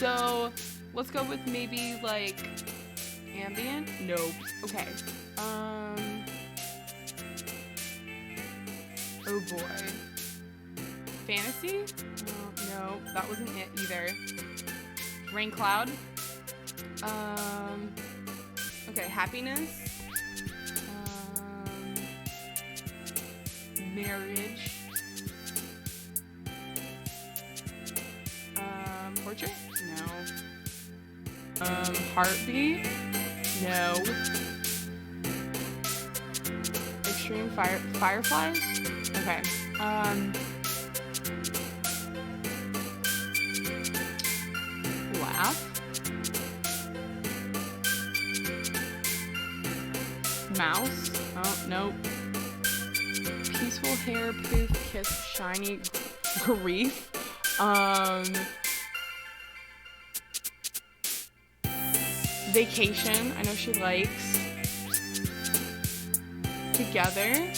So let's go with maybe like ambient. Nope. Okay. Oh boy. Fantasy? No, that wasn't it either. Rain cloud. Okay, happiness. Marriage. Portrait? No. Heartbeat? No. Extreme fireflies? Okay. Laugh. Mouse. Oh, nope. Peaceful hair, poof, kiss, shiny, grief. Vacation. I know she likes. Together.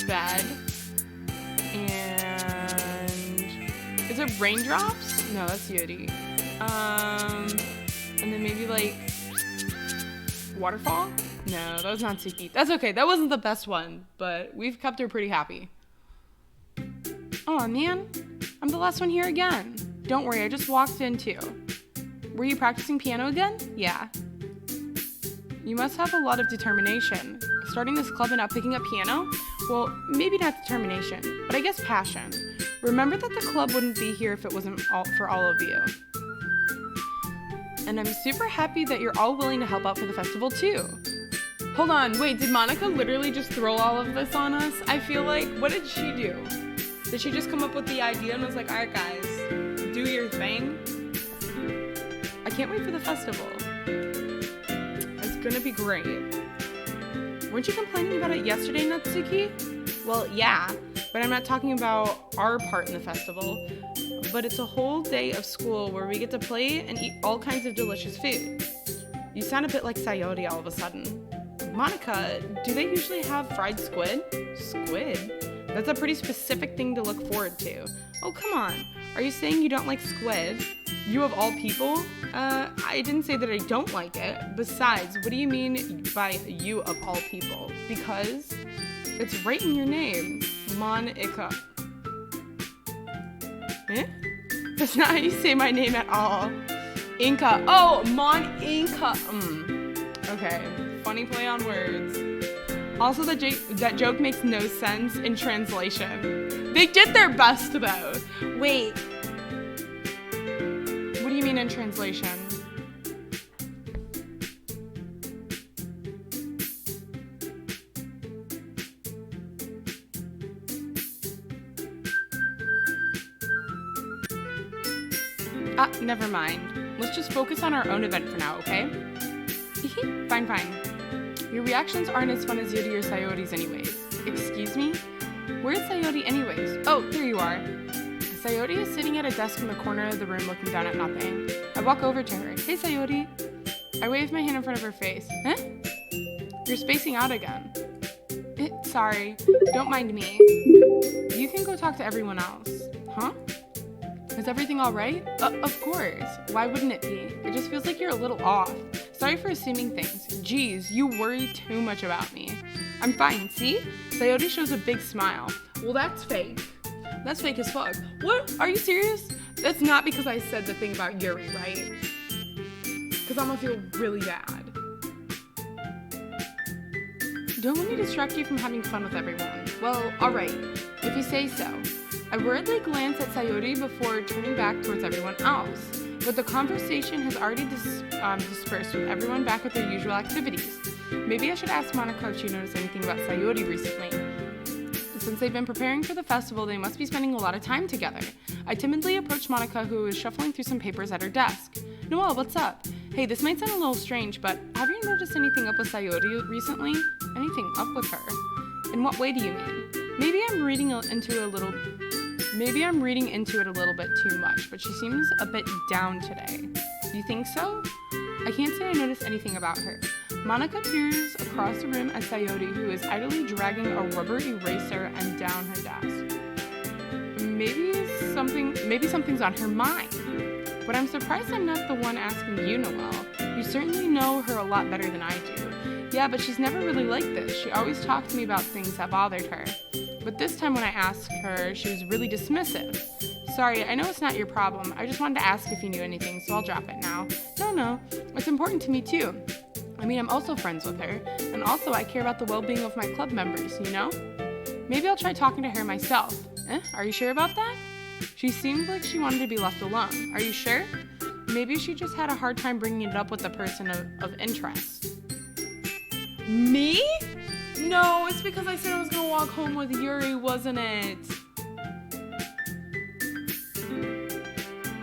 Bed. And is it raindrops? No, that's Yodi. And then maybe like waterfall? No, that was not Suki. That's okay. That wasn't the best one, but we've kept her pretty happy. Oh man, I'm the last one here again. Don't worry, I just walked in too. Were you practicing piano again? Yeah. You must have a lot of determination. Starting this club and not picking up piano? Well, maybe not determination, but I guess passion. Remember that the club wouldn't be here if it wasn't for all of you. And I'm super happy that you're all willing to help out for the festival too. Hold on, wait, did Monica literally just throw all of this on us? I feel like, what did she do? Did she just come up with the idea and was like, alright guys, do your thing? I can't wait for the festival. It's gonna be great. Weren't you complaining about it yesterday, Natsuki? Well, yeah, but I'm not talking about our part in the festival. But it's a whole day of school where we get to play and eat all kinds of delicious food. You sound a bit like Sayori all of a sudden. Monica, do they usually have fried squid? Squid? That's a pretty specific thing to look forward to. Oh, come on. Are you saying you don't like squid? You of all people? I didn't say that I don't like it. Besides, what do you mean by you of all people? Because it's right in your name. Monica. Eh? That's not how you say my name at all. Inca. Oh, Inca. Okay. Funny play on words. Also, that joke makes no sense in translation. They did their best, though. Wait. What do you mean in translation? Never mind. Let's just focus on our own event for now, okay? Fine. Your reactions aren't as fun as Yuri or Sayori's anyways. Excuse me? Where's Sayori anyways? Oh, here you are. Sayori is sitting at a desk in the corner of the room looking down at nothing. I walk over to her. Hey, Sayori. I wave my hand in front of her face. Huh? You're spacing out again. Sorry. Don't mind me. You can go talk to everyone else. Huh? Is everything all right? Of course. Why wouldn't it be? It just feels like you're a little off. Sorry for assuming things. Jeez, you worry too much about me. I'm fine, see? Sayori shows a big smile. Well, that's fake. That's fake as fuck. What? Are you serious? That's not because I said the thing about Yuri, right? Because I'm gonna feel really bad. Don't let me distract you from having fun with everyone. Well, alright. If you say so. I worriedly glance at Sayori before turning back towards everyone else, but the conversation has already dispersed with everyone back at their usual activities. Maybe I should ask Monica if she noticed anything about Sayori recently. Since they've been preparing for the festival, they must be spending a lot of time together. I timidly approach Monica, who is shuffling through some papers at her desk. Noelle, what's up? Hey, this might sound a little strange, but have you noticed anything up with Sayori recently? Anything up with her? In what way do you mean? Maybe I'm reading into it a little bit too much, but she seems a bit down today. You think so? I can't say I noticed anything about her. Monica peers across the room at Sayori, who is idly dragging a rubber eraser and down her desk. maybe something's on her mind. But I'm surprised I'm not the one asking you, Noelle. You certainly know her a lot better than I do. Yeah, but she's never really like this. She always talked to me about things that bothered her. But this time when I asked her, she was really dismissive. Sorry, I know it's not your problem. I just wanted to ask if you knew anything, so I'll drop it now. No, it's important to me too. I mean, I'm also friends with her, and also I care about the well-being of my club members, you know? Maybe I'll try talking to her myself. Are you sure about that? She seemed like she wanted to be left alone. Are you sure? Maybe she just had a hard time bringing it up with a person of interest. Me? No, it's because I said I was gonna walk home with Yuri, wasn't it?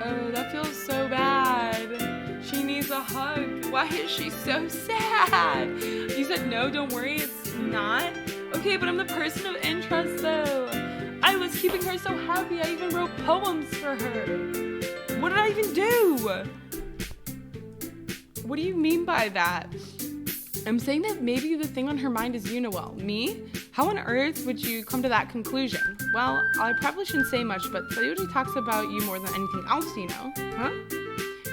Oh, that feels so bad. She needs a hug. Why is she so sad? You said no, don't worry, it's not? Okay, but I'm the person of interest though. I was keeping her so happy, I even wrote poems for her. What did I even do? What do you mean by that? I'm saying that maybe the thing on her mind is you, Noelle. Me? How on earth would you come to that conclusion? Well, I probably shouldn't say much, but Sayori talks about you more than anything else, you know? Huh?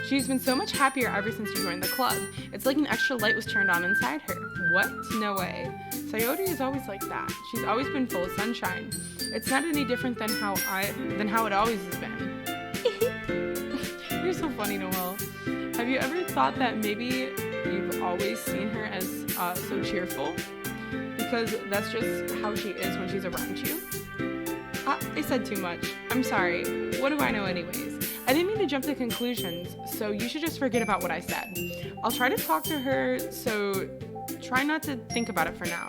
She's been so much happier ever since you joined the club. It's like an extra light was turned on inside her. What? No way. Sayori is always like that. She's always been full of sunshine. It's not any different than how it always has been. You're so funny, Noelle. Have you ever thought that maybe you've always seen her as so cheerful? Because that's just how she is when she's around you. I said too much. I'm sorry. What do I know anyways? I didn't mean to jump to conclusions, so you should just forget about what I said. I'll try to talk to her, so try not to think about it for now.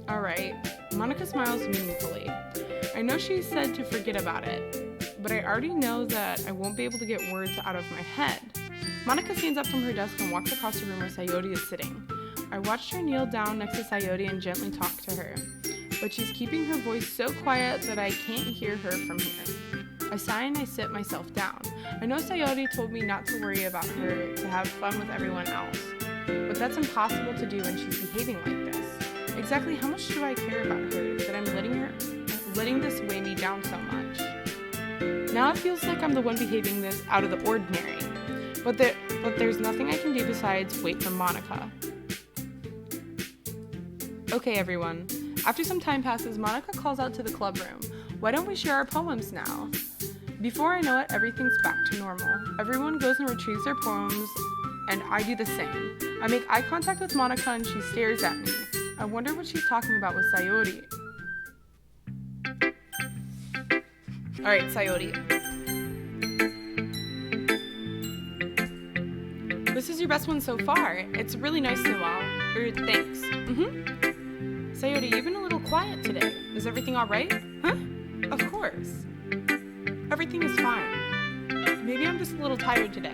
Alright. Monica smiles meaningfully. I know she said to forget about it, but I already know that I won't be able to get words out of my head. Monica stands up from her desk and walks across the room where Sayori is sitting. I watched her kneel down next to Sayori and gently talk to her, but she's keeping her voice so quiet that I can't hear her from here. I sigh and I sit myself down. I know Sayori told me not to worry about her, to have fun with everyone else, but that's impossible to do when she's behaving like this. Exactly how much do I care about her that I'm letting this weigh me down so much? Now it feels like I'm the one behaving this out of the ordinary, but there's nothing I can do besides wait for Monica. Okay, everyone. After some time passes, Monica calls out to the club room. Why don't we share our poems now? Before I know it, everything's back to normal. Everyone goes and retrieves their poems, and I do the same. I make eye contact with Monica and she stares at me. I wonder what she's talking about with Sayori. Alright, Sayori. This is your best one so far. It's really nice, Noelle. Thanks. Sayori, you've been a little quiet today. Is everything alright? Huh? Of course. Everything is fine. Maybe I'm just a little tired today.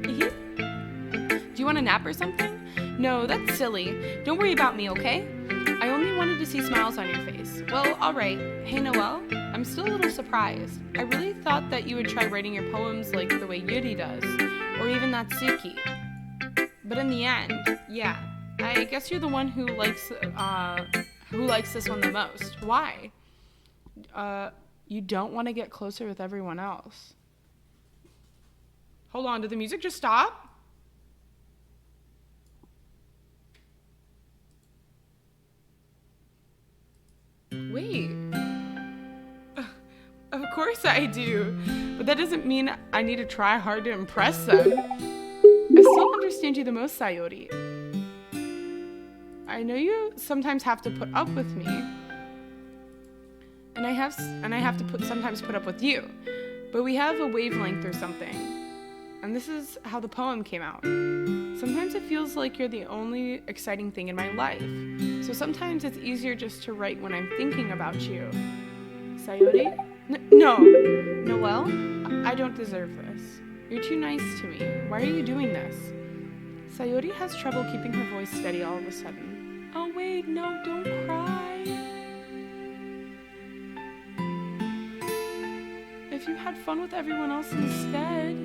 Do you want a nap or something? No, that's silly. Don't worry about me, okay? I only wanted to see smiles on your face. Well, alright. Hey, Noelle, I'm still a little surprised. I really thought that you would try writing your poems like the way Yuri does, or even Natsuki. But in the end, yeah, I guess you're the one who likes this one the most. Why? You don't want to get closer with everyone else. Hold on, did the music just stop? Wait. Of course I do. But that doesn't mean I need to try hard to impress them. I still understand you the most, Sayori. I know you sometimes have to put up with me. And I have to sometimes put up with you. But we have a wavelength or something. And this is how the poem came out. Sometimes it feels like you're the only exciting thing in my life. So sometimes it's easier just to write when I'm thinking about you. Sayori? No. Noelle? I don't deserve this. You're too nice to me. Why are you doing this? Sayori has trouble keeping her voice steady all of a sudden. Oh wait, no, don't cry. If you had fun with everyone else instead,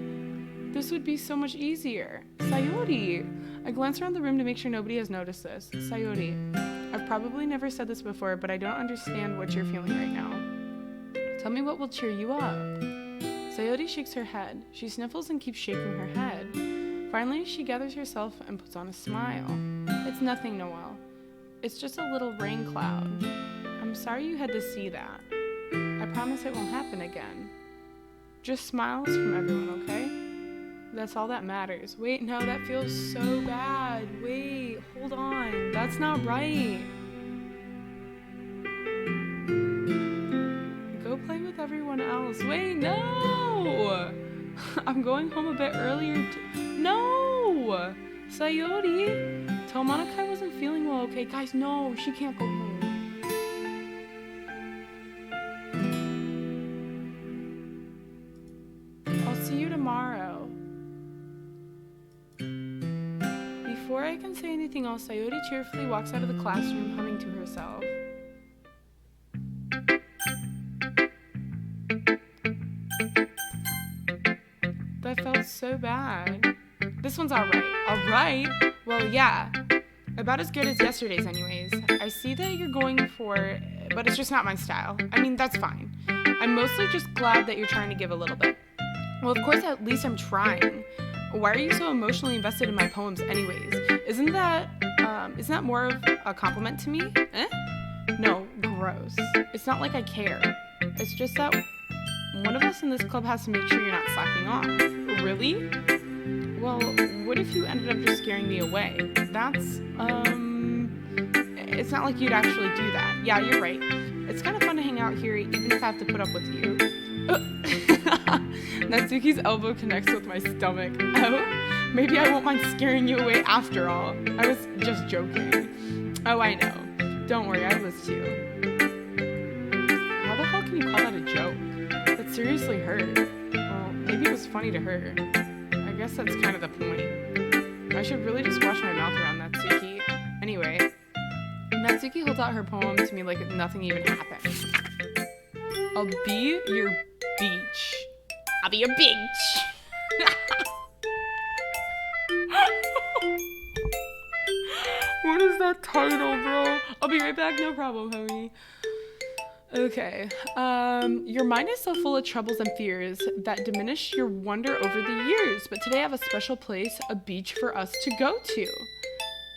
this would be so much easier. Sayori! I glance around the room to make sure nobody has noticed this. Sayori, I've I've probably never said this before, but I don't understand what you're feeling right now. Tell me what will cheer you up. Sayori shakes her head. She sniffles and keeps shaking her head. Finally, she gathers herself and puts on a smile. It's nothing, Noelle. It's just a little rain cloud. I'm sorry you had to see that. I promise it won't happen again. Just smiles from everyone, okay? That's all that matters. Wait, no, that feels so bad. Wait, hold on. That's not right. Go play with everyone else. Wait, no! I'm going home a bit earlier. No! Sayori! Tell Monica I wasn't feeling well, okay? Guys, no, she can't go home. I'll see you tomorrow. Before I can say anything else, Sayori cheerfully walks out of the classroom, humming to herself. That felt so bad. This one's alright. Alright? Well, yeah. About as good as yesterday's anyways. I see that you're going for it, but it's just not my style. I mean, that's fine. I'm mostly just glad that you're trying to give a little bit. Well, of course, at least I'm trying. Why are you so emotionally invested in my poems anyways? Isn't that more of a compliment to me? No, gross. It's not like I care. It's just that one of us in this club has to make sure you're not slacking off. Really? Well, what if you ended up just scaring me away? That's, it's not like you'd actually do that. Yeah, you're right. It's kind of fun to hang out here even if I have to put up with you. Natsuki's elbow connects with my stomach. Oh, maybe I won't mind scaring you away after all. I was just joking. Oh, I know. Don't worry, I was too. How the hell can you call that a joke? That seriously hurt. Well, maybe it was funny to her. I guess that's kind of the point. I should really just wash my mouth around Natsuki. Anyway, Natsuki holds out her poem to me like nothing even happened. I'll be your beach. I'll be your beach. What is that title, bro? I'll be right back, no problem, homie. Okay, your mind is so full of troubles and fears that diminish your wonder over the years, but today I have a special place, a beach for us to go to.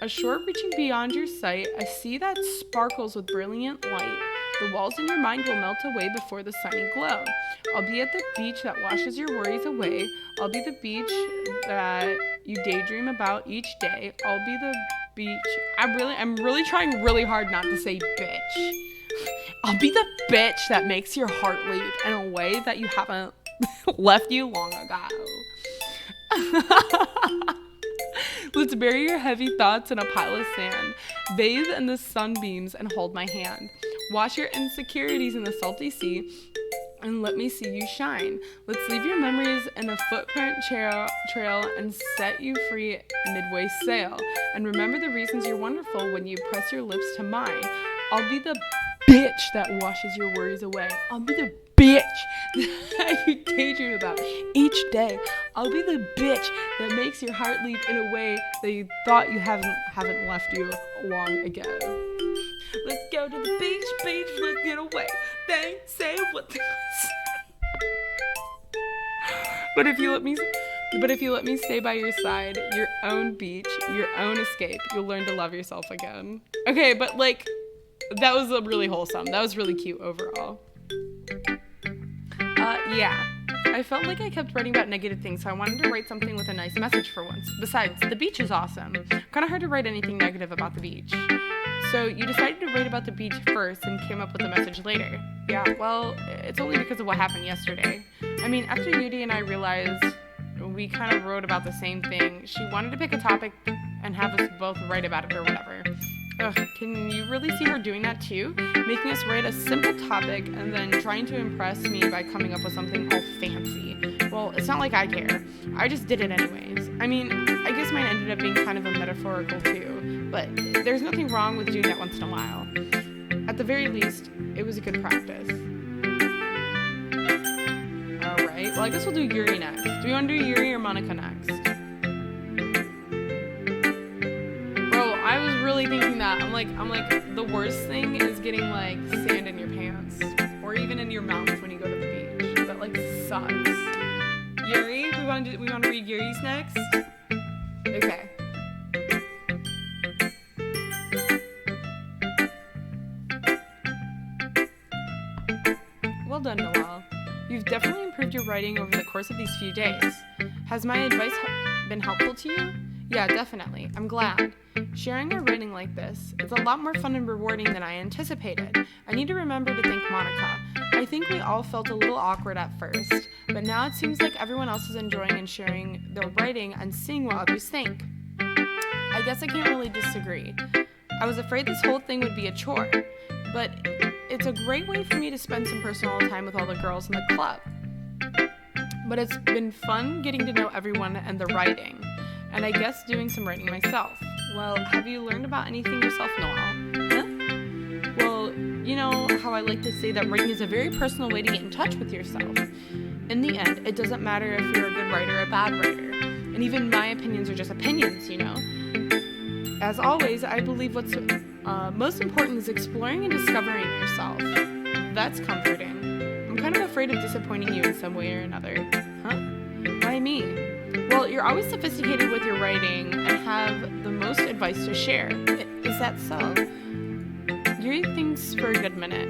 A shore reaching beyond your sight, a sea that sparkles with brilliant light. The walls in your mind will melt away before the sunny glow. I'll be at the beach that washes your worries away. I'll be the beach that you daydream about each day. I'll be the beach. I'm really trying really hard not to say bitch. I'll be the bitch that makes your heart leap in a way that you haven't left you long ago. Let's bury your heavy thoughts in a pile of sand. Bathe in the sunbeams and hold my hand. Wash your insecurities in the salty sea and let me see you shine. Let's leave your memories in a footprint trail and set you free midway sail. And remember the reasons you're wonderful when you press your lips to mine. I'll be the bitch that washes your worries away. I'll be the bitch that you daydream about each day. I'll be the bitch that makes your heart leap in a way that you thought you haven't left you long ago. Let's go to the beach, let's get away. They say what they say. But if you let me stay by your side, your own beach, your own escape, you'll learn to love yourself again. Okay, but like, that was really wholesome. That was really cute overall. Yeah. I felt like I kept writing about negative things, so I wanted to write something with a nice message for once. Besides, the beach is awesome. Kind of hard to write anything negative about the beach. So you decided to write about the beach first and came up with a message later. Yeah, well, it's only because of what happened yesterday. I mean, after Yudi and I realized we kind of wrote about the same thing, she wanted to pick a topic and have us both write about it or whatever. Ugh, can you really see her doing that too? Making us write a simple topic and then trying to impress me by coming up with something all fancy. Well, it's not like I care. I just did it anyways. I mean, I guess mine ended up being kind of a metaphorical too, but there's nothing wrong with doing that once in a while. At the very least, it was a good practice. Alright, well I guess we'll do Yuri next. Do we want to do Yuri or Monica next? I was really literally thinking that. I'm like, the worst thing is getting like sand in your pants or even in your mouth when you go to the beach. That like sucks. Yuri, we want to read Yuri's next. Okay. Well done, Noelle. You've definitely improved your writing over the course of these few days. Has my advice been helpful to you? Yeah, definitely. I'm glad. Sharing our writing like this, it's a lot more fun and rewarding than I anticipated. I need to remember to thank Monica. I think we all felt a little awkward at first, but now it seems like everyone else is enjoying and sharing their writing and seeing what others think. I guess I can't really disagree. I was afraid this whole thing would be a chore, but it's a great way for me to spend some personal time with all the girls in the club. But it's been fun getting to know everyone and the writing, and I guess doing some writing myself. Well, have you learned about anything yourself, Noelle? Huh? Well, you know how I like to say that writing is a very personal way to get in touch with yourself. In the end, it doesn't matter if you're a good writer or a bad writer, and even my opinions are just opinions, you know? As always, I believe what's most important is exploring and discovering yourself. That's comforting. I'm kind of afraid of disappointing you in some way or another. Huh? Why me? Well, you're always sophisticated with your writing and have the most advice to share. Is that so? Yuri thinks for a good minute.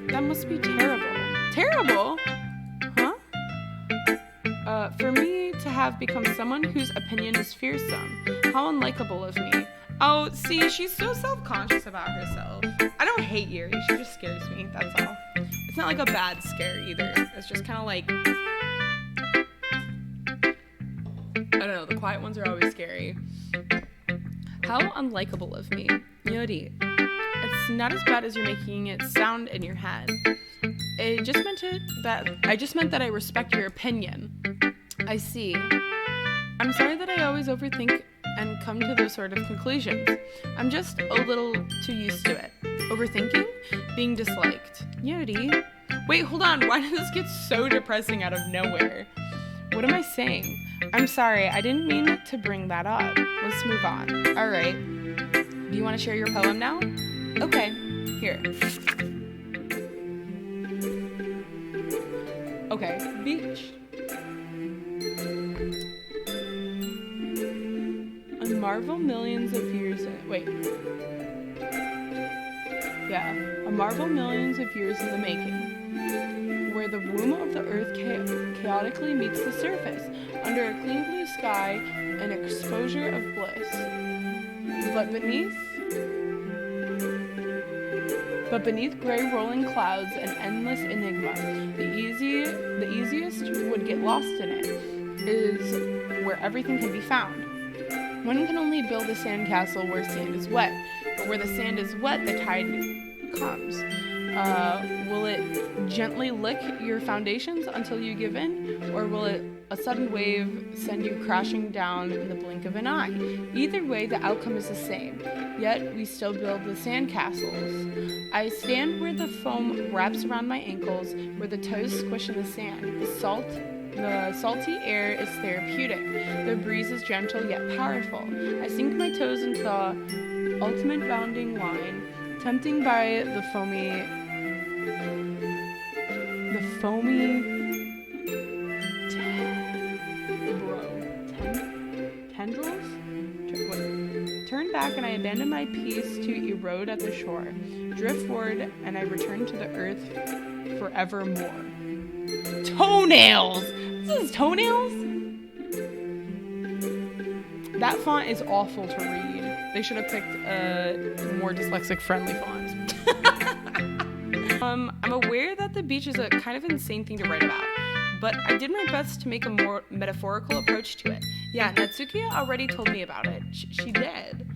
That must be terrible. Terrible? Huh? For me to have become someone whose opinion is fearsome. How unlikable of me. Oh, see, she's so self-conscious about herself. I don't hate Yuri, she just scares me, that's all. It's not like a bad scare either. It's just kind of like, I don't know, the quiet ones are always scary. How unlikable of me. Yuri, it's not as bad as you're making it sound in your head. I just meant that I respect your opinion. I see. I'm sorry that I always overthink and come to those sort of conclusions. I'm just a little too used to it. Overthinking? Being disliked. Yuri. Wait, hold on. Why did this get so depressing out of nowhere? What am I saying? I'm sorry. I didn't mean to bring that up. Let's move on. All right. Do you want to share your poem now? Okay. Here. Okay. Beach. A marvel millions of years in the making, where the womb of the earth chaotically meets the surface, under a clean blue sky, an exposure of bliss. But beneath gray rolling clouds, an endless enigma. The easiest would get lost in it, is where everything can be found. One can only build a sandcastle where sand is wet, but where the sand is wet, the tide comes. Will it gently lick your foundations until you give in, or will a sudden wave send you crashing down in the blink of an eye? Either way, the outcome is the same, yet we still build the sandcastles. I stand where the foam wraps around my ankles, where the toes squish in the sand. The salty air is therapeutic. The breeze is gentle yet powerful. I sink my toes into the ultimate bounding line, tempting by the foamy tendrils? Turn back and I abandon my peace to erode at the shore. Drift forward and I return to the earth forevermore. Toenails! This is toenails? That font is awful to read. They should have picked a more dyslexic-friendly font. I'm aware that the beach is a kind of insane thing to write about, but I did my best to make a more metaphorical approach to it. Yeah, Natsuki already told me about it. She did.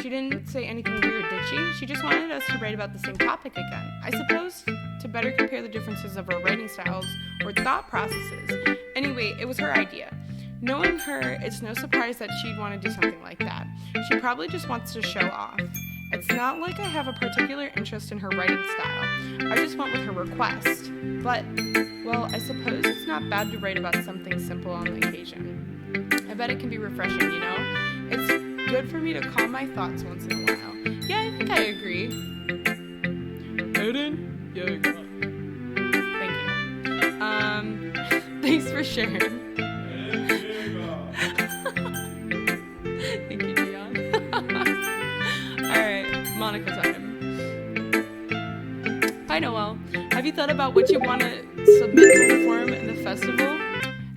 She didn't say anything weird, did she? She just wanted us to write about the same topic again. I suppose to better compare the differences of our writing styles or thought processes. Anyway, it was her idea. Knowing her, it's no surprise that she'd want to do something like that. She probably just wants to show off. It's not like I have a particular interest in her writing style. I just went with her request. But, well, I suppose it's not bad to write about something simple on the occasion. I bet it can be refreshing, you know? It's good for me to calm my thoughts once in a while. Yeah, I think I agree. Odin? Yeah, you got it. Thank you. Thanks for sharing. Thank you, Dion. Alright, Monica time. Hi, Noelle. Have you thought about what you want to submit to perform in the festival?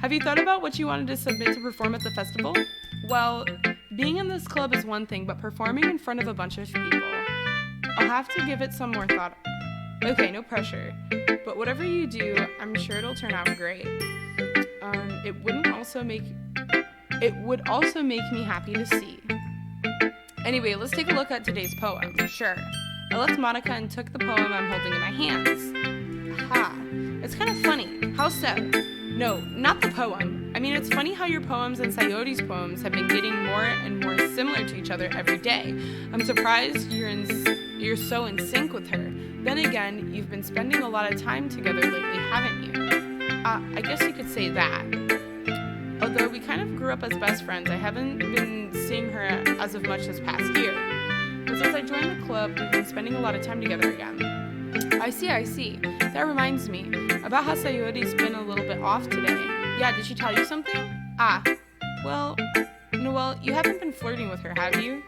Have you thought about what you wanted to submit to perform at the festival? Well, being in this club is one thing, but performing in front of a bunch of people, I'll have to give it some more thought. Okay, no pressure. But whatever you do, I'm sure it'll turn out great. It would also make me happy to see. Anyway, let's take a look at today's poem. Sure. I left Monica and took the poem I'm holding in my hands. Aha. It's kind of funny. How so? No, not the poem. I mean, it's funny how your poems and Sayoti's poems have been getting more and more similar to each other every day. I'm surprised you're so in sync with her. Then again, you've been spending a lot of time together lately, haven't you? I guess you could say that. Although we kind of grew up as best friends, I haven't been seeing her as of much this past year. But since I joined the club, we've been spending a lot of time together again. I see. That reminds me about how Sayoti's been a little bit off today. Yeah, did she tell you something? Well, Noelle, you haven't been flirting with her, have you?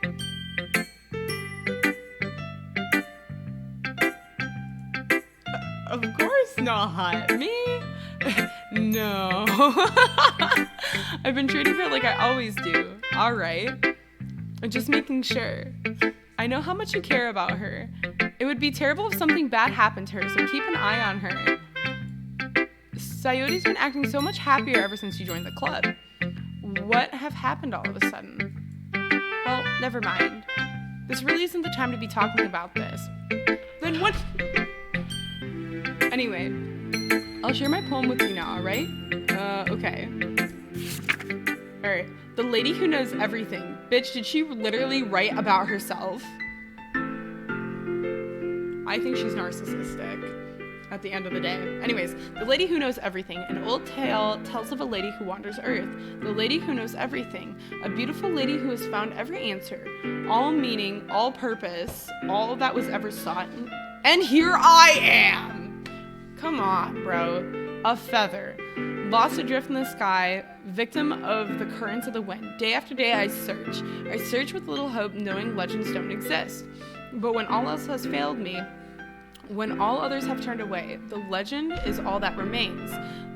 Of course not. Me? No. I've been treating her like I always do. All right. I'm just making sure. I know how much you care about her. It would be terrible if something bad happened to her, so keep an eye on her. Sayoti's been acting so much happier ever since you joined the club. What have happened all of a sudden? Well, never mind. This really isn't the time to be talking about this. Then what? Anyway, I'll share my poem with you now, alright? Okay. Alright. The lady who knows everything. Bitch, did she literally write about herself? I think she's narcissistic at the end of the day. Anyways, the lady who knows everything. An old tale tells of a lady who wanders earth. The lady who knows everything. A beautiful lady who has found every answer. All meaning, all purpose, all that was ever sought. And here I am! Come on, bro. A feather. Lost adrift in the sky, victim of the currents of the wind. Day after day I search. I search with little hope, knowing legends don't exist. But when all else has failed me, when all others have turned away, the legend is all that remains.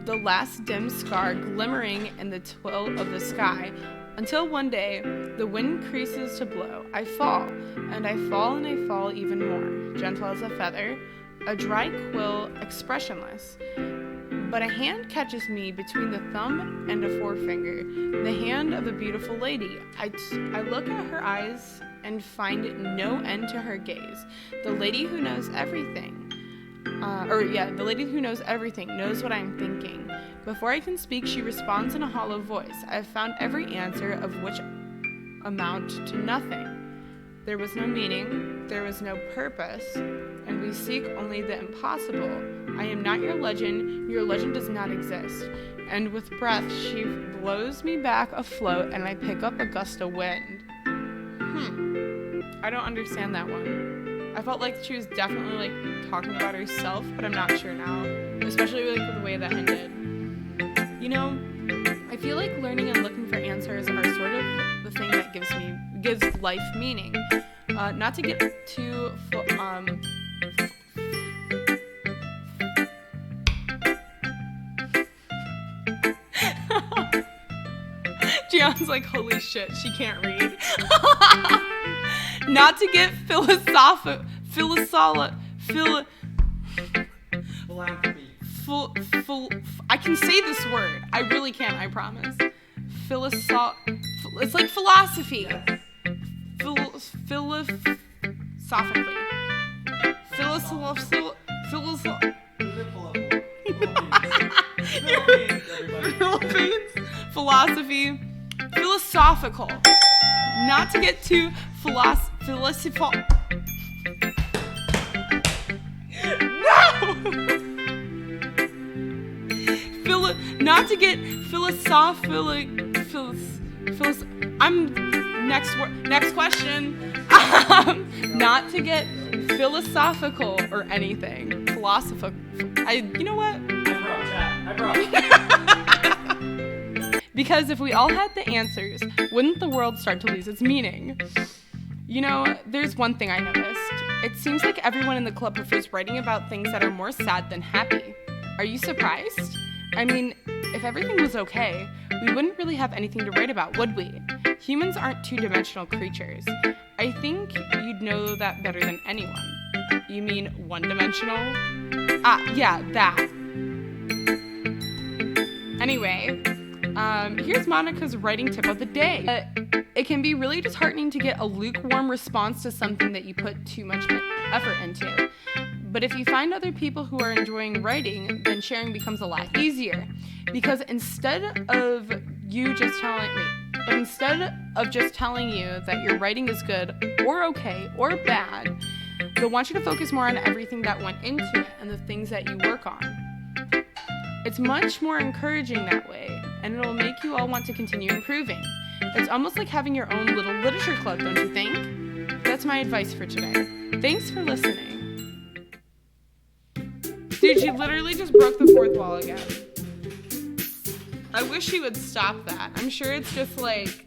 The last dim scar glimmering in the twill of the sky. Until one day, the wind increases to blow. I fall, and I fall, and I fall even more. Gentle as a feather, a dry quill, expressionless. But a hand catches me between the thumb and a forefinger, the hand of a beautiful lady. I look at her eyes and find no end to her gaze. The lady who knows everything, the lady who knows everything knows what I'm thinking. Before I can speak, she responds in a hollow voice. I have found every answer of which amount to nothing. There was no meaning, there was no purpose, and we seek only the impossible. I am not your legend does not exist. And with breath, she blows me back afloat, and I pick up a gust of wind. I don't understand that one. I felt like she was definitely talking about herself, but I'm not sure now, especially with the way that ended. You know, I feel like learning and looking for answers are sort of the thing that gives life meaning. Not to get too Gianna's like, holy shit, she can't read. Not to get I can say this word. I really can, I promise. It's like philosophy. Philosophically. Philosophy. Philosophical. Not to get too philosophical. Not to get philosophical. I'm Next question. Not to get philosophical or anything. Philosophical. You know what? I brought. Because if we all had the answers, wouldn't the world start to lose its meaning? You know, there's one thing I noticed. It seems like everyone in the club prefers writing about things that are more sad than happy. Are you surprised? I mean, if everything was okay, we wouldn't really have anything to write about, would we? Humans aren't two-dimensional creatures. I think you'd know that better than anyone. You mean one-dimensional? Yeah, that. Anyway, here's Monica's writing tip of the day. It can be really disheartening to get a lukewarm response to something that you put too much effort into. But if you find other people who are enjoying writing, then sharing becomes a lot easier. Because instead of just telling you that your writing is good or okay or bad, they'll want you to focus more on everything that went into it and the things that you work on. It's much more encouraging that way, and it'll make you all want to continue improving. It's almost like having your own little literature club, don't you think? That's my advice for today. Thanks for listening. Dude, she literally just broke the fourth wall again. I wish she would stop that. I'm sure it's just like,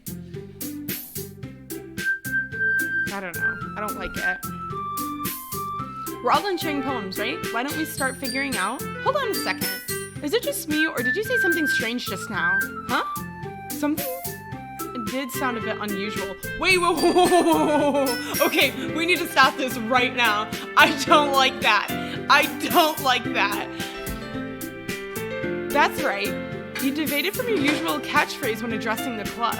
I don't know. I don't like it. We're all done sharing poems, right? Why don't we start figuring out? Hold on a second. Is it just me, or did you say something strange just now? Huh? Something did sound a bit unusual. Wait, whoa. Okay, we need to stop this right now. I don't like that. That's right. You deviated from your usual catchphrase when addressing the club.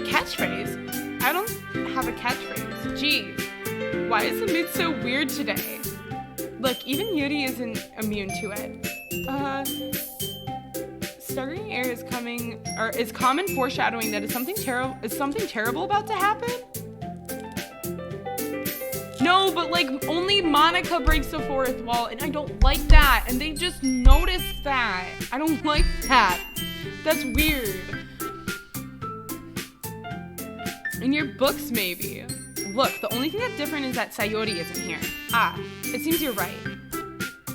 Catchphrase? I don't have a catchphrase. Geez, why is the mood so weird today? Look, even Yuri isn't immune to it. Staggering air is common foreshadowing that is something terrible about to happen? No, but like only Monica breaks the fourth wall, and I don't like that. And they just noticed that. I don't like that. That's weird. In your books, maybe. Look, the only thing that's different is that Sayori isn't here. It seems you're right.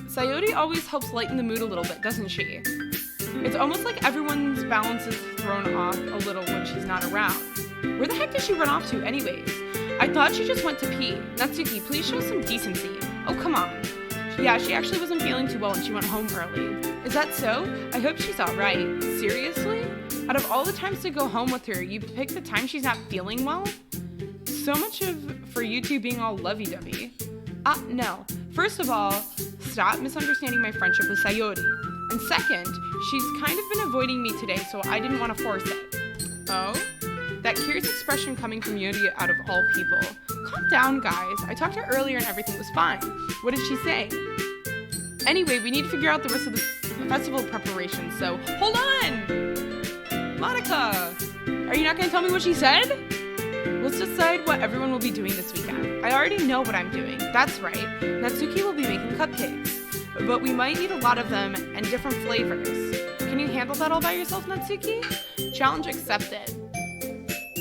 Sayori always helps lighten the mood a little bit, doesn't she? It's almost like everyone's balance is thrown off a little when she's not around. Where the heck did she run off to anyways? I thought she just went to pee. Natsuki, please show some decency. Oh, come on. Yeah, she actually wasn't feeling too well and she went home early. Is that so? I hope she's alright. Seriously? Out of all the times to go home with her, you picked the time she's not feeling well? So much for you two being all lovey-dovey. No. First of all, stop misunderstanding my friendship with Sayori. And second, she's kind of been avoiding me today, so I didn't want to force it. Oh? That curious expression coming from Yuri out of all people. Calm down, guys. I talked to her earlier and everything was fine. What did she say? Anyway, we need to figure out the rest of the festival preparations, so hold on! Monica! Are you not going to tell me what she said? Let's decide what everyone will be doing this weekend. I already know what I'm doing. That's right. Natsuki will be making cupcakes. But we might need a lot of them and different flavors. Can you handle that all by yourself, Natsuki? Challenge accepted.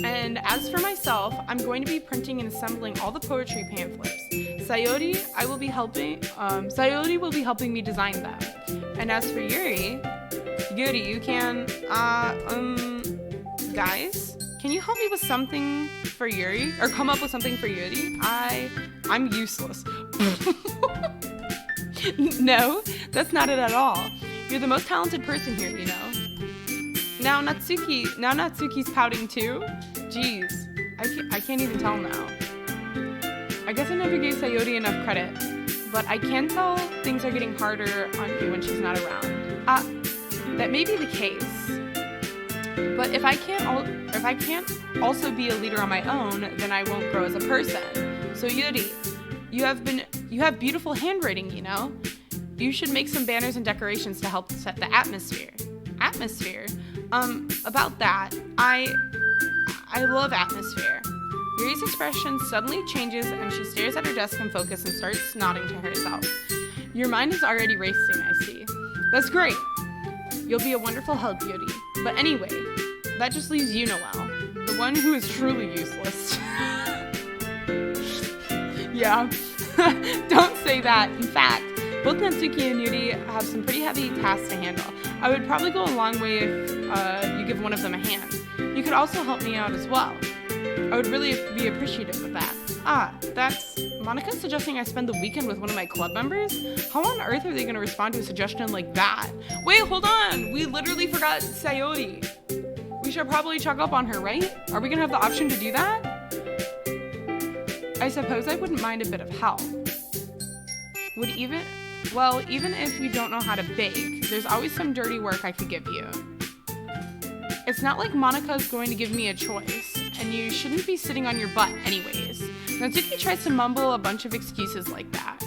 And as for myself, I'm going to be printing and assembling all the poetry pamphlets. Sayori will be helping me design them. And as for Yuri, you can, guys, can you help me with something for Yuri? Or come up with something for Yuri? I'm useless. No, that's not it at all. You're the most talented person here, you know. Now Natsuki's pouting too? Jeez, I can't even tell now. I guess I never gave Sayori enough credit, but I can tell things are getting harder on you when she's not around. That may be the case. But if I can't also be a leader on my own, then I won't grow as a person. So Yuri, you have beautiful handwriting, you know? You should make some banners and decorations to help set the atmosphere. Atmosphere? About that, I love atmosphere. Yuri's expression suddenly changes and she stares at her desk in focus and starts nodding to herself. Your mind is already racing, I see. That's great. You'll be a wonderful help, Yuri. But anyway, that just leaves you, Noelle. The one who is truly useless. Yeah. Don't say that. In fact, both Natsuki and Yuri have some pretty heavy tasks to handle. I would probably go a long way if you give one of them a hand. You could also help me out as well. I would really be appreciative of that. That's... Monika's suggesting I spend the weekend with one of my club members? How on earth are they going to respond to a suggestion like that? Wait, hold on! We literally forgot Sayori. We should probably check up on her, right? Are we going to have the option to do that? I suppose I wouldn't mind a bit of help. Even if you don't know how to bake, there's always some dirty work I could give you. It's not like Monika's going to give me a choice, and you shouldn't be sitting on your butt anyways. Natsuki tries to mumble a bunch of excuses like that.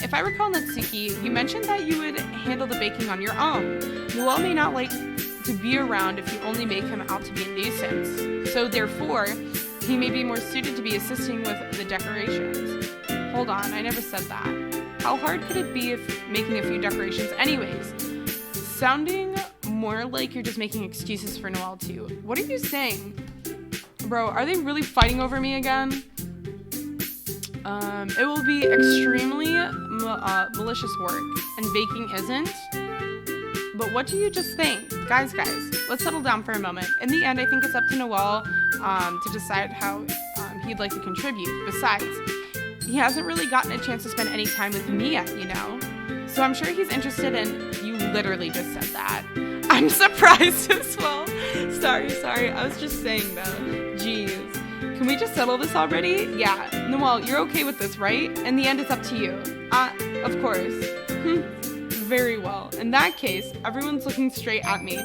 If I recall Natsuki, you mentioned that you would handle the baking on your own. Noel may not like to be around if you only make him out to be a nuisance. So therefore, he may be more suited to be assisting with the decorations. Hold on, I never said that. How hard could it be if making a few decorations anyways? Sounding more like you're just making excuses for Noel too. What are you saying? Bro, are they really fighting over me again? It will be extremely malicious work, and baking isn't. But what do you just think? Guys, let's settle down for a moment. In the end, I think it's up to Noel to decide how he'd like to contribute. Besides, he hasn't really gotten a chance to spend any time with me yet, you know? So I'm sure he's interested in... You literally just said that. I'm surprised as well. Sorry. I was just saying though. Jeez. Can we just settle this already? Yeah. Noel, you're okay with this, right? In the end, it's up to you. Of course. Very well. In that case, everyone's looking straight at me.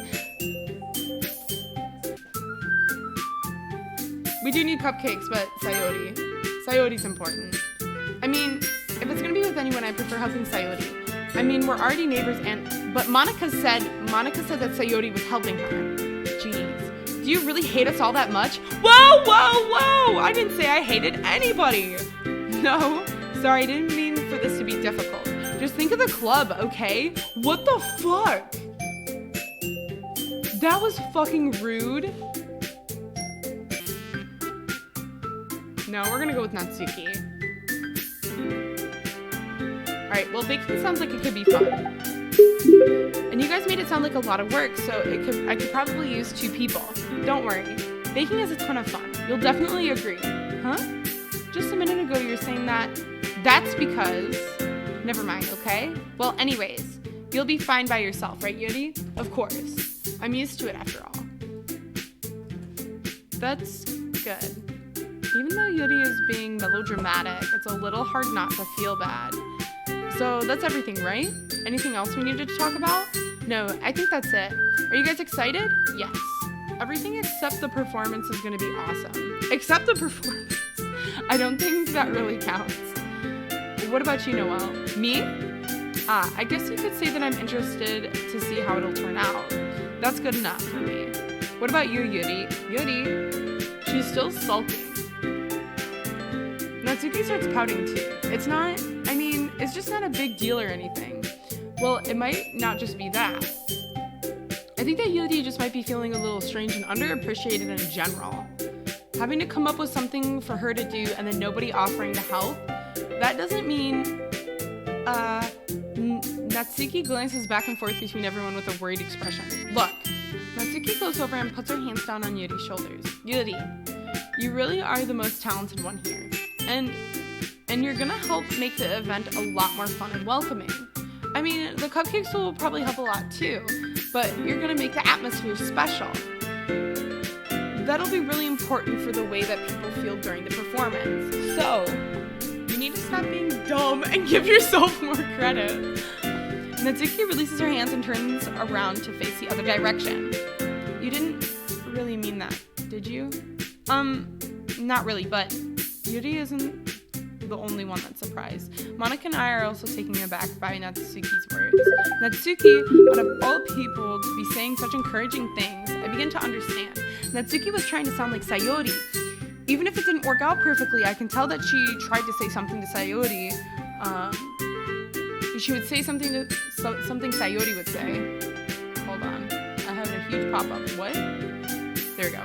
We do need cupcakes, but Sayori. Sayori's important. I mean, if it's gonna be with anyone, I prefer helping Sayori. I mean, we're already neighbors but Monika said that Sayori was helping her. Jeez. Do you really hate us all that much? Whoa! I didn't say I hated anybody. No. Sorry, I didn't mean for this to be difficult. Just think of the club, okay? What the fuck? That was fucking rude. No, we're gonna go with Natsuki. Alright, well, baking sounds like it could be fun. And you guys made it sound like a lot of work, so I could probably use 2 people. Don't worry. Baking is a ton of fun. You'll definitely agree. Huh? Just a minute ago you were saying that. That's because... Never mind, okay? Well, anyways, you'll be fine by yourself, right, Yuri? Of course. I'm used to it after all. That's good. Even though Yuri is being melodramatic, it's a little hard not to feel bad. So that's everything, right? Anything else we needed to talk about? No, I think that's it. Are you guys excited? Yes. Everything except the performance is going to be awesome. Except the performance. I don't think that really counts. What about you, Noel? Me? I guess you could say that I'm interested to see how it'll turn out. That's good enough for me. What about you, Yuri? Yuri? She's still sulking. Natsuki starts pouting too. It's just not a big deal or anything. Well, it might not just be that. I think that Yuri just might be feeling a little strange and underappreciated in general. Having to come up with something for her to do and then nobody offering to help, that doesn't mean... Natsuki glances back and forth between everyone with a worried expression. Look, Natsuki goes over and puts her hands down on Yuri's shoulders. Yuri, you really are the most talented one here. And you're gonna help make the event a lot more fun and welcoming. I mean, the cupcakes will probably help a lot too, but you're gonna make the atmosphere special. That'll be really important for the way that people feel during the performance. So, you need to stop being dumb and give yourself more credit. Natsuki releases her hands and turns around to face the other direction. You didn't really mean that, did you? Not really, but Yuri isn't the only one that's surprised. Monika and I are also taken aback by Natsuki's words. Natsuki, out of all people to be saying such encouraging things, I begin to understand. Natsuki was trying to sound like Sayori. Even if it didn't work out perfectly, I can tell that she tried to say something to Sayori. She would say something Sayori would say. Hold on. I have a huge pop-up. What? There we go.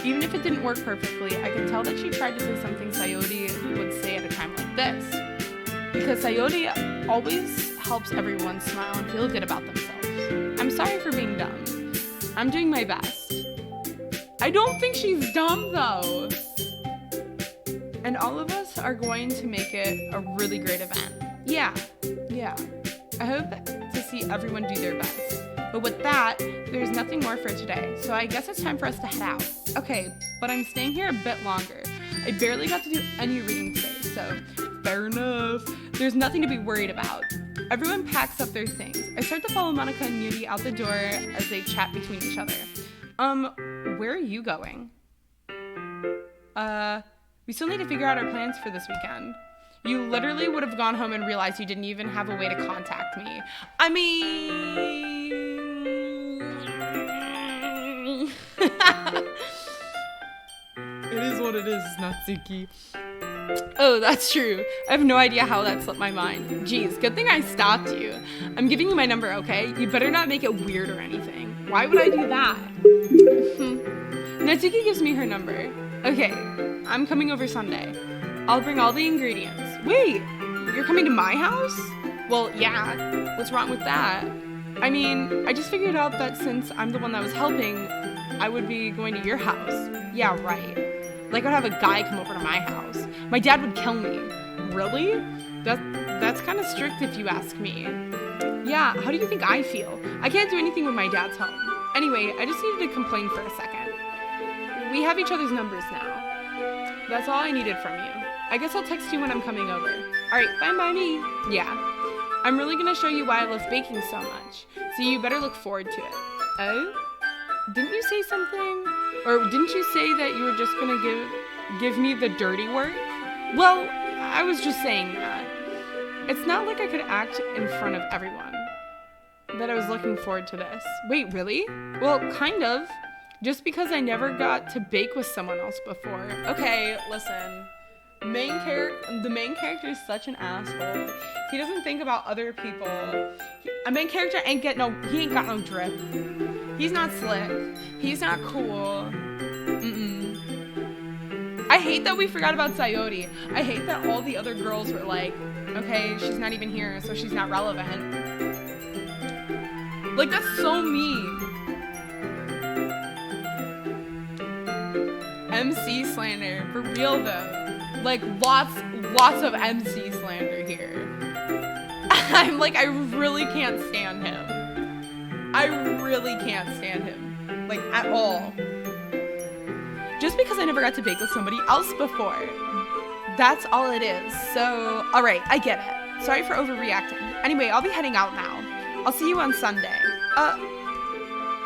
Even if it didn't work perfectly, I can tell that she tried to say something Sayori would say at a time like this. Because Sayori always helps everyone smile and feel good about themselves. I'm sorry for being dumb. I'm doing my best. I don't think she's dumb though. And all of us are going to make it a really great event. Yeah. I hope to see everyone do their best. But with that, there's nothing more for today, so I guess it's time for us to head out. Okay, but I'm staying here a bit longer. I barely got to do any reading today, so fair enough. There's nothing to be worried about. Everyone packs up their things. I start to follow Monica and Yuri out the door as they chat between each other. Where are you going? We still need to figure out our plans for this weekend. You literally would have gone home and realized you didn't even have a way to contact me. I mean... It is what it is, Natsuki. Oh, that's true. I have no idea how that slipped my mind. Jeez, good thing I stopped you. I'm giving you my number, okay? You better not make it weird or anything. Why would I do that? Natsuki gives me her number. Okay, I'm coming over Sunday. I'll bring all the ingredients. Wait, you're coming to my house? Well, yeah. What's wrong with that? I mean, I just figured out that since I'm the one that was helping, I would be going to your house. Yeah, right. Like I'd have a guy come over to my house. My dad would kill me. Really? That's kind of strict if you ask me. Yeah, how do you think I feel? I can't do anything when my dad's home. Anyway, I just needed to complain for a second. We have each other's numbers now. That's all I needed from you. I guess I'll text you when I'm coming over. Alright, fine by me. Yeah. I'm really gonna show you why I love baking so much. So you better look forward to it. Oh? Didn't you say something? Or didn't you say that you were just gonna give me the dirty work? Well, I was just saying that. It's not like I could act in front of everyone that I was looking forward to this. Wait, really? Well, kind of. Just because I never got to bake with someone else before. Okay, listen. The main character is such an asshole. He doesn't think about other people. A main character he ain't got no drip. He's not slick. He's not cool. I hate that we forgot about Sayori. I hate that all the other girls were like, okay, she's not even here, so she's not relevant. Like, that's so mean. MC slander, for real though. Like, lots of MC slander here. I'm like, I really can't stand him. I really can't stand him. Like, at all. Just because I never got to bake with somebody else before. That's all it is. So, alright, I get it. Sorry for overreacting. Anyway, I'll be heading out now. I'll see you on Sunday.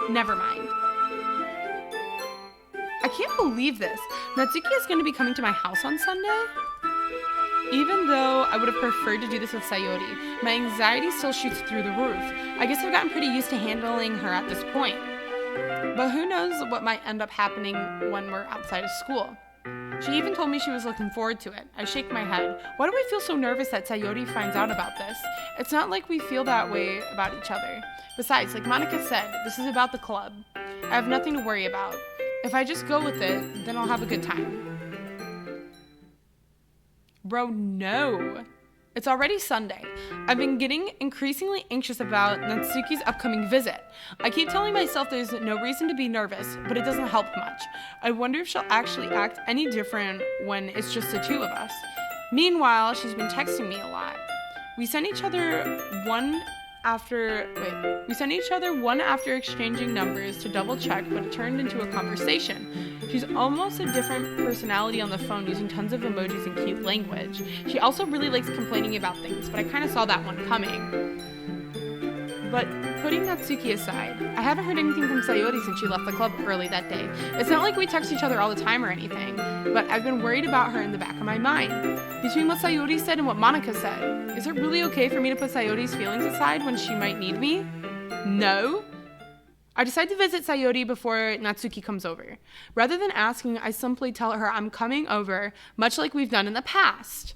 Never mind. I can't believe this. Natsuki is going to be coming to my house on Sunday? Even though I would have preferred to do this with Sayori, my anxiety still shoots through the roof. I guess I've gotten pretty used to handling her at this point. But who knows what might end up happening when we're outside of school. She even told me she was looking forward to it. I shake my head. Why do I feel so nervous that Sayori finds out about this? It's not like we feel that way about each other. Besides, like Monica said, this is about the club. I have nothing to worry about. If I just go with it, then I'll have a good time. Bro, no. It's already Sunday. I've been getting increasingly anxious about Natsuki's upcoming visit. I keep telling myself there's no reason to be nervous, but it doesn't help much. I wonder if she'll actually act any different when it's just the two of us. Meanwhile, she's been texting me a lot. We sent each other one after exchanging numbers to double check, but it turned into a conversation. She's almost a different personality on the phone, using tons of emojis and cute language. She also really likes complaining about things, but I kind of saw that one coming. But putting Natsuki aside, I haven't heard anything from Sayori since she left the club early that day. It's not like we text each other all the time or anything, but I've been worried about her in the back of my mind. Between what Sayori said and what Monica said, is it really okay for me to put Sayori's feelings aside when she might need me? No. I decide to visit Sayori before Natsuki comes over. Rather than asking, I simply tell her I'm coming over, much like we've done in the past.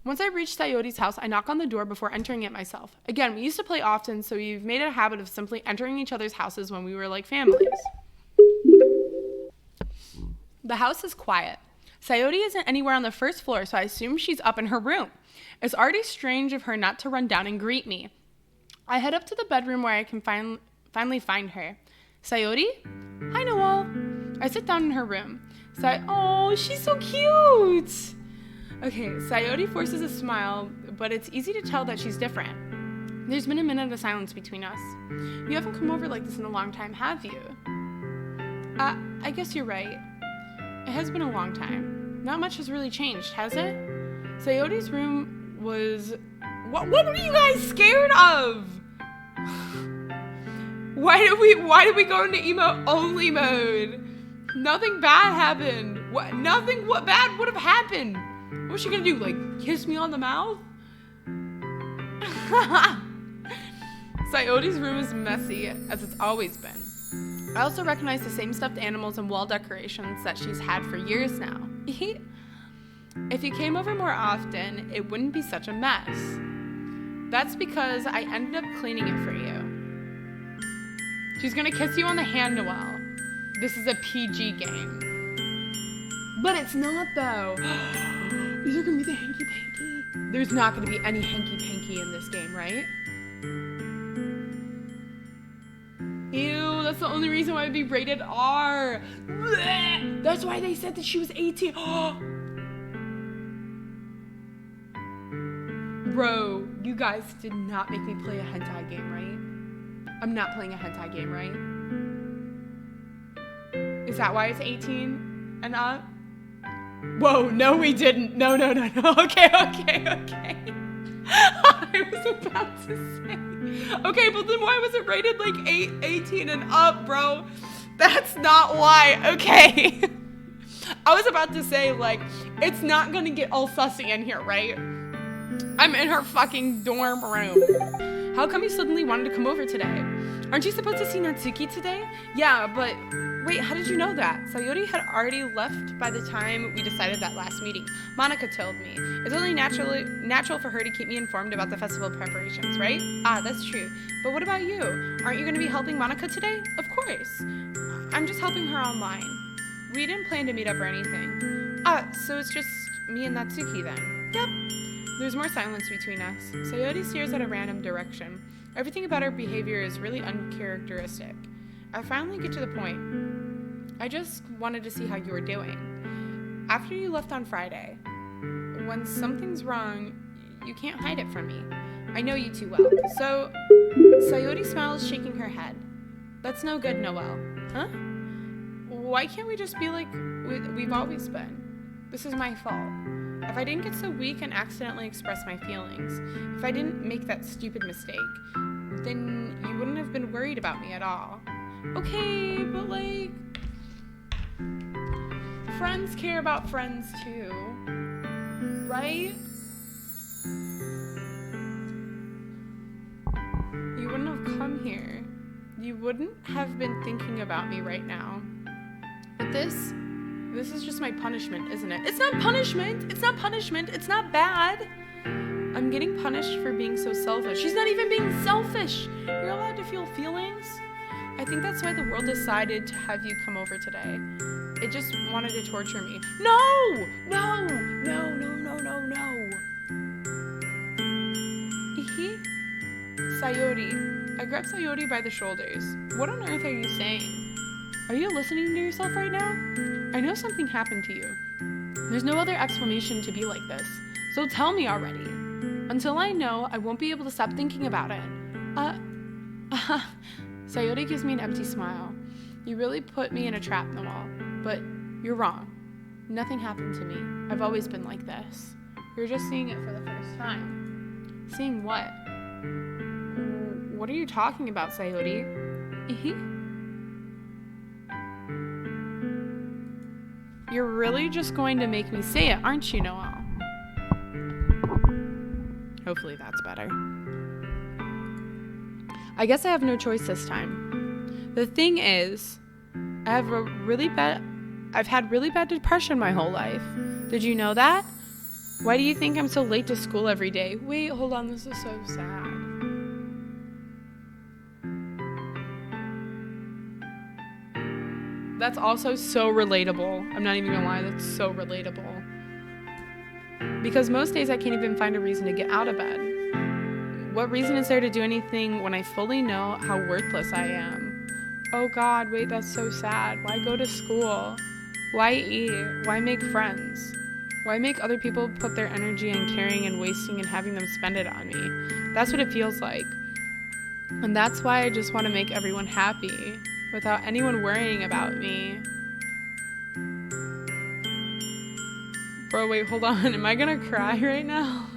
Once I reach Sayori's house, I knock on the door before entering it myself. Again, we used to play often, so we've made it a habit of simply entering each other's houses when we were like families. The house is quiet. Sayori isn't anywhere on the first floor, so I assume she's up in her room. It's already strange of her not to run down and greet me. I head up to the bedroom where I can finally find her. Sayori? Hi, Noel. I sit down in her room. Oh, she's so cute. Okay, Sayori forces a smile, but it's easy to tell that she's different. There's been a minute of silence between us. You haven't come over like this in a long time, have you? I guess you're right. It has been a long time. Not much has really changed, has it? Sayori's room was... What were you guys scared of? Why did we go into emo only mode? Nothing bad happened. What bad would have happened? What was she gonna do? Like, kiss me on the mouth? Sayori's room is messy, as it's always been. I also recognize the same stuffed animals and wall decorations that she's had for years now. If you came over more often, it wouldn't be such a mess. That's because I ended up cleaning it for you. She's gonna kiss you on the hand, Noel. This is a PG game. But it's not, though. These are gonna be the hanky-panky. There's not gonna be any hanky-panky in this game, right? Ew, that's the only reason why it'd be rated R. Blech. That's why they said that she was 18. Bro, you guys did not make me play a hentai game, right? I'm not playing a hentai game, right? Is that why it's 18 and up? Whoa, no we didn't. No. Okay. I was about to say. Okay, but then why was it rated like 18 and up, bro? That's not why. Okay. I was about to say, like, it's not gonna get all sussy in here, right? I'm in her fucking dorm room. How come you suddenly wanted to come over today? Aren't you supposed to see Natsuki today? Yeah, but wait, how did you know that? Sayori had already left by the time we decided that last meeting. Monica told me. It's only natural for her to keep me informed about the festival preparations, right? Ah, that's true. But what about you? Aren't you going to be helping Monica today? Of course. I'm just helping her online. We didn't plan to meet up or anything. So it's just me and Natsuki then? Yep. There's more silence between us. Sayori stares at a random direction. Everything about her behavior is really uncharacteristic. I finally get to the point. I just wanted to see how you were doing. After you left on Friday, when something's wrong, you can't hide it from me. I know you too well. So, Sayori smiles, shaking her head. That's no good, Noel. Huh? Why can't we just be like we've always been? This is my fault. If I didn't get so weak and accidentally express my feelings, if I didn't make that stupid mistake, then you wouldn't have been worried about me at all. Okay, but like, friends care about friends too, right? You wouldn't have come here. You wouldn't have been thinking about me right now. But this is just my punishment, isn't it? It's not punishment. It's not punishment. It's not bad. I'm getting punished for being so selfish. She's not even being selfish. You're allowed to feel feelings. I think that's why the world decided to have you come over today. It just wanted to torture me. No! Sayori. I grabbed Sayori by the shoulders. What on earth are you saying? Are you listening to yourself right now? I know something happened to you. There's no other explanation to be like this. So tell me already. Until I know, I won't be able to stop thinking about it. Sayori gives me an empty smile. You really put me in a trap, Noel. But you're wrong. Nothing happened to me. I've always been like this. You're just seeing it for the first time. Seeing what? What are you talking about, Sayori? You're really just going to make me say it, aren't you, Noel? Hopefully that's better. I guess I have no choice this time. The thing is, I've had really bad depression my whole life. Did you know that? Why do you think I'm so late to school every day? Wait, hold on, this is so sad. That's also so relatable. I'm not even gonna lie, that's so relatable. Because most days I can't even find a reason to get out of bed. What reason is there to do anything when I fully know how worthless I am? Oh God, wait, that's so sad. Why go to school? Why eat? Why make friends? Why make other people put their energy in caring and wasting and having them spend it on me? That's what it feels like. And that's why I just want to make everyone happy without anyone worrying about me. Bro, wait, hold on. Am I gonna cry right now?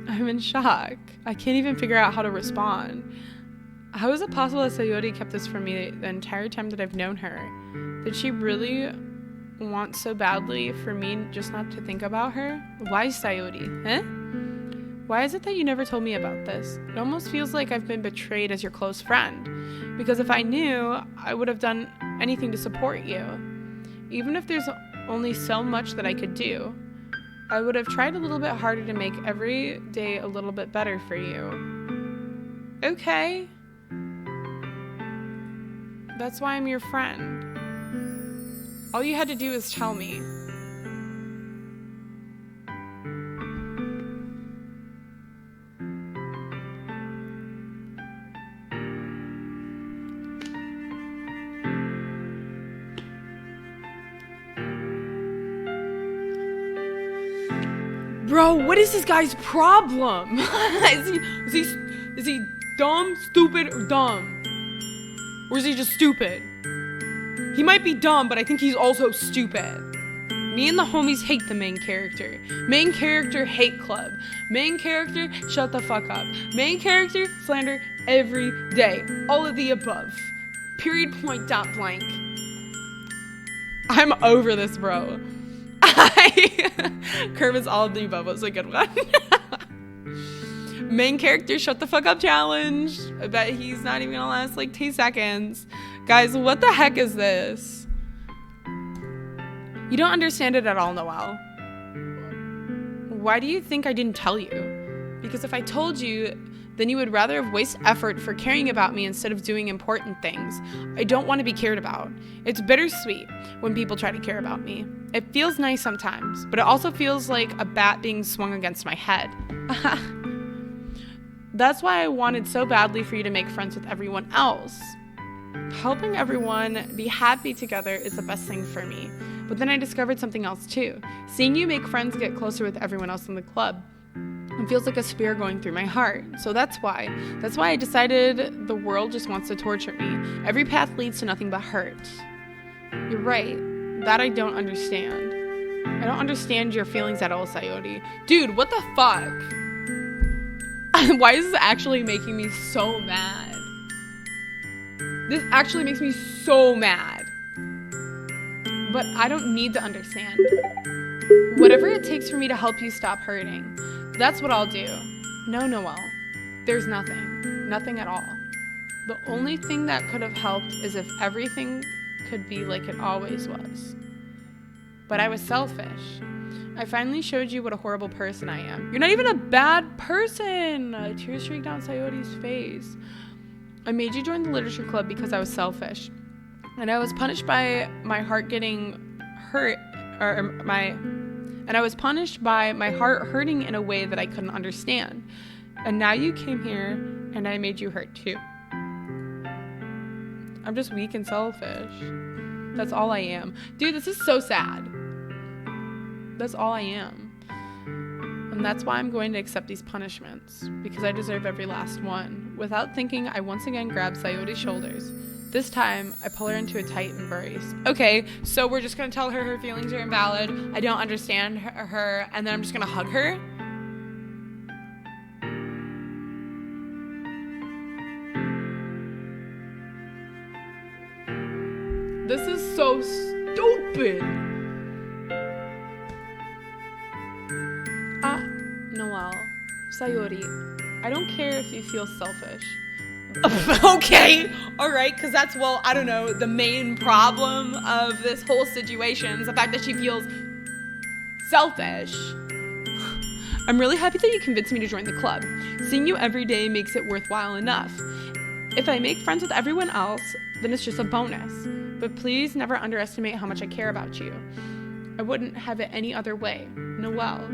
I'm in shock. I can't even figure out how to respond. How is it possible that Sayori kept this from me the entire time that I've known her? Did she really want so badly for me just not to think about her? Why Sayori? Eh? Why is it that you never told me about this? It almost feels like I've been betrayed as your close friend. Because if I knew, I would have done anything to support you. Even if there's only so much that I could do, I would have tried a little bit harder to make every day a little bit better for you. Okay. That's why I'm your friend. All you had to do is tell me. Bro, what is this guy's problem? Is he dumb, stupid, or dumb? Or is he just stupid? He might be dumb, but I think he's also stupid. Me and the homies hate the main character. Main character hate club. Main character shut the fuck up. Main character slander every day. All of the above. Period, point, dot, blank. I'm over this, bro. Curve is all of the above was a good one. Main character shut the fuck up challenge. I bet he's not even gonna last like 2 seconds. Guys, what the heck is this? You don't understand it at all, Noelle. Why do you think I didn't tell you? Because if I told you, then you would rather have wasted effort for caring about me instead of doing important things. I don't want to be cared about. It's bittersweet when people try to care about me. It feels nice sometimes, but it also feels like a bat being swung against my head. That's why I wanted so badly for you to make friends with everyone else. Helping everyone be happy together is the best thing for me. But then I discovered something else too. Seeing you make friends get closer with everyone else in the club. It feels like a spear going through my heart. So that's why I decided the world just wants to torture me. Every path leads to nothing but hurt. You're right. That I don't understand. I don't understand your feelings at all, Sayori. Dude, what the fuck? Why is this actually making me so mad? This actually makes me so mad. But I don't need to understand. Whatever it takes for me to help you stop hurting, that's what I'll do. No, Noelle. There's nothing. Nothing at all. The only thing that could have helped is if everything could be like it always was. But I was selfish. I finally showed you what a horrible person I am. You're not even a bad person! Tears streaked down Sayori's face. I made you join the literature club because I was selfish. And I was punished by my heart getting hurt, and I was punished by my heart hurting in a way that I couldn't understand. And now you came here, and I made you hurt too. I'm just weak and selfish. That's all I am. Dude, this is so sad. That's all I am. And that's why I'm going to accept these punishments, because I deserve every last one. Without thinking, I once again grab Sayori's shoulders. This time, I pull her into a tight embrace. Okay, so we're just gonna tell her her feelings are invalid, I don't understand her, and then I'm just gonna hug her? This is so stupid! Noelle, Sayori, I don't care if you feel selfish. Okay, alright, because that's, well, I don't know, the main problem of this whole situation is the fact that she feels selfish. I'm really happy that you convinced me to join the club. Seeing you every day makes it worthwhile enough. If I make friends with everyone else, then it's just a bonus. But please never underestimate how much I care about you. I wouldn't have it any other way. Noelle.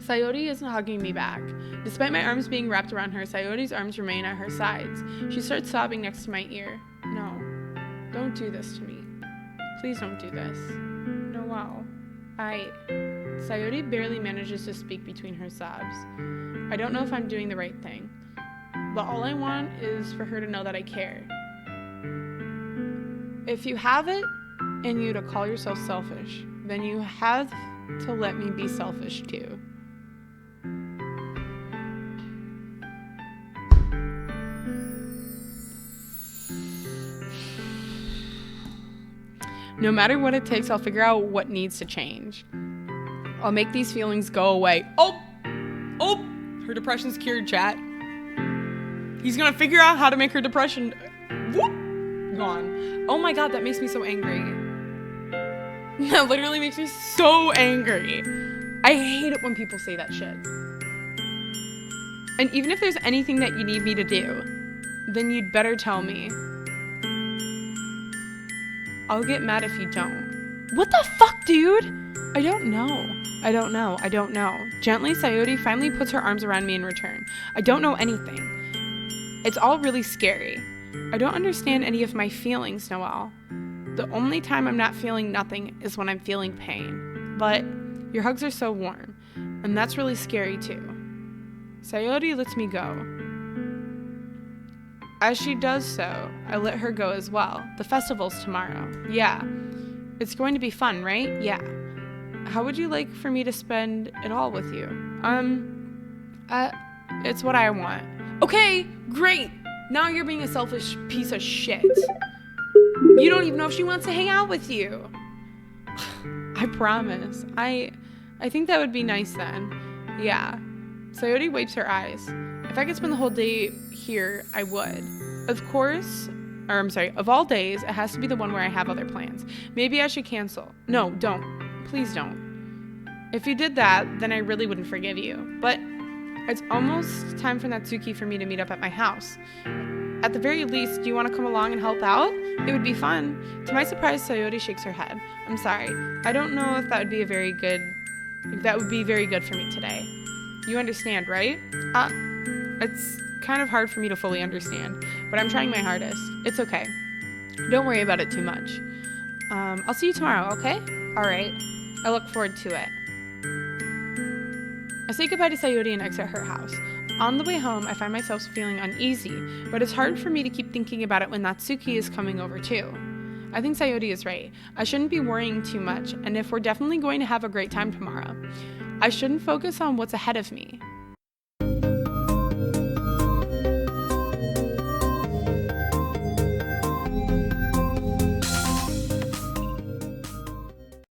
Sayori isn't hugging me back. Despite my arms being wrapped around her, Sayori's arms remain at her sides. She starts sobbing next to my ear. No, don't do this to me. Please don't do this. Noelle. Sayori barely manages to speak between her sobs. I don't know if I'm doing the right thing, but all I want is for her to know that I care. If you have it in you to call yourself selfish, then you have to let me be selfish too. No matter what it takes, I'll figure out what needs to change. I'll make these feelings go away. Oh! Her depression's cured, chat. He's gonna figure out how to make her depression gone. Oh my god, that makes me so angry. That literally makes me so angry. I hate it when people say that shit. And even if there's anything that you need me to do, then you'd better tell me. I'll get mad if you don't. What the fuck, dude? I don't know. Gently, Sayori finally puts her arms around me in return. I don't know anything. It's all really scary. I don't understand any of my feelings, Noelle. The only time I'm not feeling nothing is when I'm feeling pain. But your hugs are so warm, and that's really scary too. Sayori lets me go. As she does so, I let her go as well. The festival's tomorrow. Yeah. It's going to be fun, right? Yeah. How would you like for me to spend it all with you? It's what I want. Okay, great. Now you're being a selfish piece of shit. You don't even know if she wants to hang out with you. I promise. I think that would be nice then. Yeah. Sayori wipes her eyes. If I could spend the whole day here, I would. Of all days, it has to be the one where I have other plans. Maybe I should cancel. No, don't. Please don't. If you did that, then I really wouldn't forgive you. But it's almost time for Natsuki for me to meet up at my house. At the very least, do you want to come along and help out? It would be fun. To my surprise, Sayori shakes her head. I'm sorry. I don't know if that would be very good for me today. You understand, right? It's kind of hard for me to fully understand, but I'm trying my hardest. It's okay. Don't worry about it too much. I'll see you tomorrow, okay? All right. I look forward to it. I say goodbye to Sayori and exit her house. On the way home, I find myself feeling uneasy, but it's hard for me to keep thinking about it when Natsuki is coming over too. I think Sayori is right. I shouldn't be worrying too much, and if we're definitely going to have a great time tomorrow, I shouldn't focus on what's ahead of me.